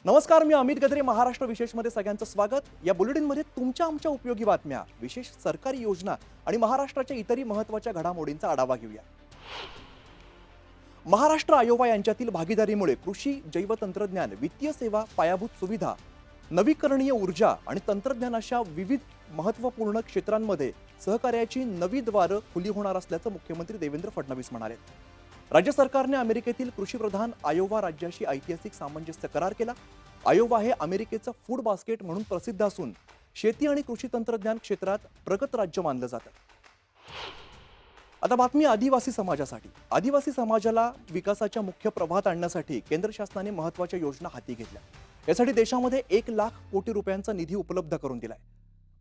नमस्कार, मी अमित गद्रे. महाराष्ट्र विशेषमध्ये सगळ्यांचं स्वागत. या बुलेटिनमध्ये तुमच्या आमच्या उपयोगी बातम्या, विशेष सरकारी योजना आणि महाराष्ट्राच्या इतरही महत्त्वाच्या घडामोडींचा आढावा घेऊया. महाराष्ट्र आयोवा यांच्यातील भागीदारीमुळे कृषी, जैवतंत्रज्ञान, वित्तीय सेवा, पायाभूत सुविधा, नवीकरणीय ऊर्जा आणि तंत्रज्ञान अशा विविध महत्त्वपूर्ण क्षेत्रांमध्ये सहकार्याची नवी द्वारं खुली होणार असल्याचं मुख्यमंत्री देवेंद्र फडणवीस म्हणाले. राज्य सरकारने अमेरिकेतील कृषीप्रधान आयोवा राज्याशी ऐतिहासिक सामंजस्य करार केला. आयोवा हे अमेरिकेचं फूड बास्केट म्हणून प्रसिद्ध असून शेती आणि कृषी तंत्रज्ञान क्षेत्रात प्रगत राज्य मानलं जातं. आता बातमी आदिवासी समाजासाठी. आदिवासी समाजाला विकासाच्या मुख्य प्रवाहात आणण्यासाठी केंद्र शासनाने महत्त्वाच्या योजना हाती घेतल्या. यासाठी देशामध्ये 1,00,000 कोटी रुपयांचा निधी उपलब्ध करून दिलाय.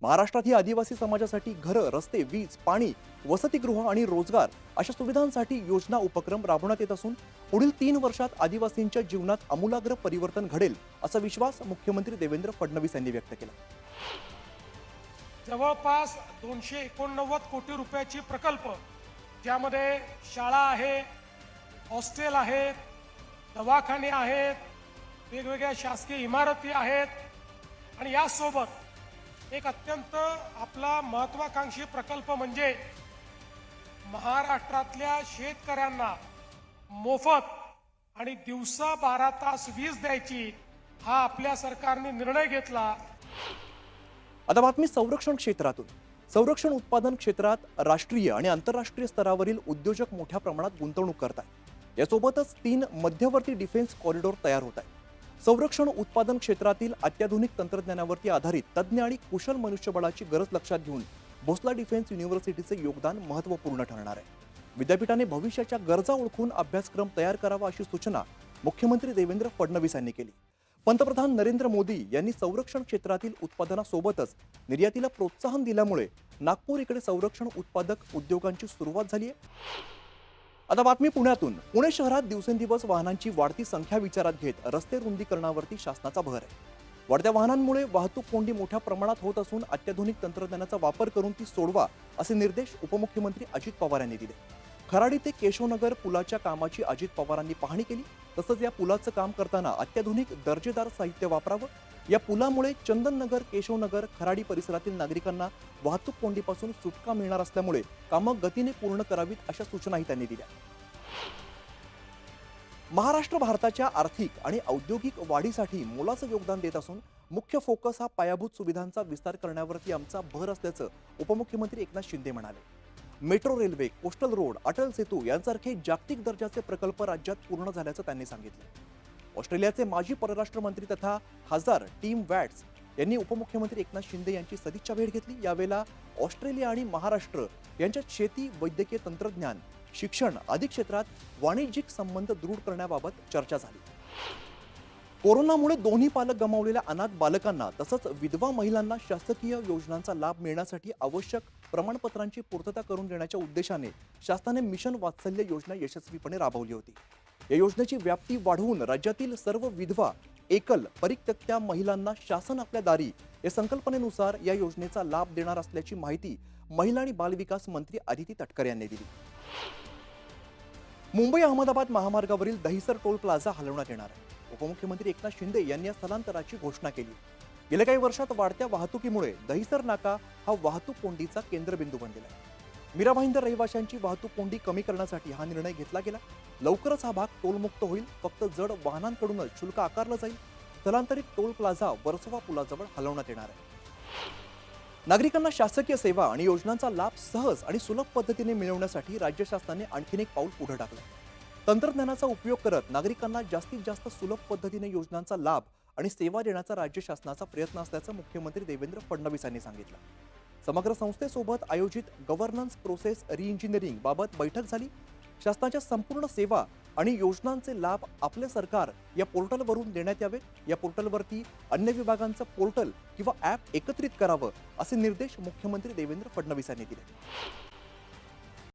महाराष्ट्रात ही आदिवासी समाजासाठी घरं, रस्ते, वीज, पाणी, वसतिगृह आणि रोजगार अशा सुविधांसाठी योजना उपक्रम राबवण्यात येत असून पुढील 3 वर्षात आदिवासींच्या जीवनात आमूलाग्र परिवर्तन घडेल असा विश्वास मुख्यमंत्री देवेंद्र फडणवीस यांनी व्यक्त केला. जवळपास 289 कोटी रुपयाची प्रकल्प, ज्यामध्ये शाळा आहे, हॉस्टेल आहेत, दवाखाने आहेत, वेगवेगळ्या शासकीय इमारती आहेत आणि यासोबत एक अत्यंत आपला महत्वाकांक्षी प्रकल्प म्हणजे महाराष्ट्रातल्या शेतकऱ्यांना मोफत आणि दिवसा 12 तास वीज द्यायची हा आपल्या सरकारने निर्णय घेतला. आता बातमी संरक्षण क्षेत्रातून. संरक्षण उत्पादन क्षेत्रात राष्ट्रीय आणि आंतरराष्ट्रीय स्तरावरील उद्योजक मोठ्या प्रमाणात गुंतवणूक करतात. यासोबतच 3 मध्यवर्ती डिफेन्स कॉरिडॉर तयार होत आहेत. संरक्षण उत्पादन क्षेत्रातील अत्याधुनिक तंत्रज्ञानावरती आधारित तज्ज्ञ आणि कुशल मनुष्यबळाची गरज लक्षात घेऊन भोसला डिफेन्स युनिव्हर्सिटीचे योगदान महत्त्वपूर्ण ठरणार आहे. विद्यापीठाने भविष्याच्या गरजा ओळखून अभ्यासक्रम तयार करावा अशी सूचना मुख्यमंत्री देवेंद्र फडणवीस यांनी केली. पंतप्रधान नरेंद्र मोदी यांनी संरक्षण क्षेत्रातील उत्पादनासोबतच निर्यातीला प्रोत्साहन दिल्यामुळे नागपूर इकडे संरक्षण उत्पादक उद्योगांची सुरुवात झाली आहे. आता बातमी पुण्यातून. पुणे शहरात दिवसेंदिवस वाहनांची वाढती संख्या विचारात घेत रस्ते रुंदीकरणावरती शासनाचा भर आहे. वाढत्या वाहनांमुळे वाहतूक कोंडी मोठ्या प्रमाणात होत असून अत्याधुनिक तंत्रज्ञानाचा वापर करून ती सोडवा असे निर्देश उपमुख्यमंत्री अजित पवार यांनी दिले. खराडी ते केशवनगर पुलाच्या कामाची अजित पवारांनी पाहणी केली. तसंच या पुलाचं काम करताना अत्याधुनिक दर्जेदार साहित्य वापरावं. या पुलामुळे चंदननगर, केशवनगर, खराडी परिसरातील नागरिकांना वाहतूक कोंडीपासून सुटका मिळणार असल्यामुळे कामं गतीने पूर्ण करावीत अशा सूचनाही त्यांनी दिल्या. महाराष्ट्र भारताच्या आर्थिक आणि औद्योगिक वाढीसाठी मोलाचं योगदान देत असून मुख्य फोकस हा पायाभूत सुविधांचा विस्तार करण्यावरती आमचा भर असल्याचं उपमुख्यमंत्री एकनाथ शिंदे म्हणाले. Metro railway, coastal road, Atal Setu यांसारखे जागतिक दर्जाचे प्रकल्प राज्यात पूर्ण झाल्याचं त्यांनी सांगितलं. ऑस्ट्रेलियाचे माजी परराष्ट्र मंत्री तथा खासदार टिम वॅट्स यांनी उपमुख्यमंत्री एकनाथ शिंदे यांची सदिच्छा भेट घेतली. यावेळेला ऑस्ट्रेलिया आणि महाराष्ट्र यांच्यात शेती, वैद्यकीय तंत्रज्ञान, शिक्षण आदी क्षेत्रात वाणिज्यिक संबंध दृढ करण्याबाबत चर्चा झाली. कोरोनामुळे दोन्ही पालक गमावलेल्या अनाथ बालकांना तसंच विधवा महिलांना शासकीय योजनांचा लाभ मिळण्यासाठी आवश्यक प्रमाणपत्रांची पूर्तता करून देण्याच्या उद्देशाने शासनाने मिशन वात्सल्य योजना यशस्वीपणे राबवली होती. या योजनेची व्याप्ती वाढवून राज्यातील सर्व विधवा, एकल, परित्यक्त्या महिलांना शासन आपल्या दारी या संकल्पनेनुसार या योजनेचा लाभ देणार असल्याची माहिती महिला आणि बालविकास मंत्री अदिती तटकरे यांनी दिली. मुंबई अहमदाबाद महामार्गावरील दहिसर टोल प्लाझा हलवण्यात येणार आहे. उपमुख्यमंत्री एकनाथ शिंदे यांनी या स्थलांतराची घोषणा केली. गेल्या काही वर्षात वाढत्या वाहतुकीमुळे दहिसर नाका हा वाहतूक कोंडीचा केंद्रबिंदू बनलेला आहे. मीरा भाईंदर रहिवाशांची वाहतूक कोंडी कमी करण्यासाठी हा निर्णय घेतला गेला. लवकरच हा भाग टोलमुक्त होईल. फक्त जड वाहनांकडूनच शुल्क आकारलं जाईल. स्थलांतरित टोल प्लाझा वर्सोवा पुलाजवळ हलवण्यात येणार आहे. नागरिकांना शासकीय सेवा आणि योजनांचा लाभ सहज आणि सुलभ पद्धतीने मिळवण्यासाठी राज्य शासनाने आणखीन एक पाऊल पुढे टाकलं. तंत्रज्ञानाचा उपयोग करत नागरिकांना जास्तीत जास्त सुलभ पद्धतीने योजनांचा लाभ आणि सेवा देण्याचा राज्य शासनाचा प्रयत्न असल्याचं मुख्यमंत्री देवेंद्र फडणवीस यांनी सांगितलं. समग्र संस्थेसोबत आयोजित गव्हर्नन्स प्रोसेस रिइंजिनिअरिंग बाबत बैठक झाली. शासनाच्या संपूर्ण सेवा आणि योजनांचे लाभ आपले सरकार या पोर्टलवरून देण्यात यावे. या पोर्टलवरती अन्य विभागांचं पोर्टल किंवा ॲप एकत्रित करावं असे निर्देश मुख्यमंत्री देवेंद्र फडणवीस यांनी दिले.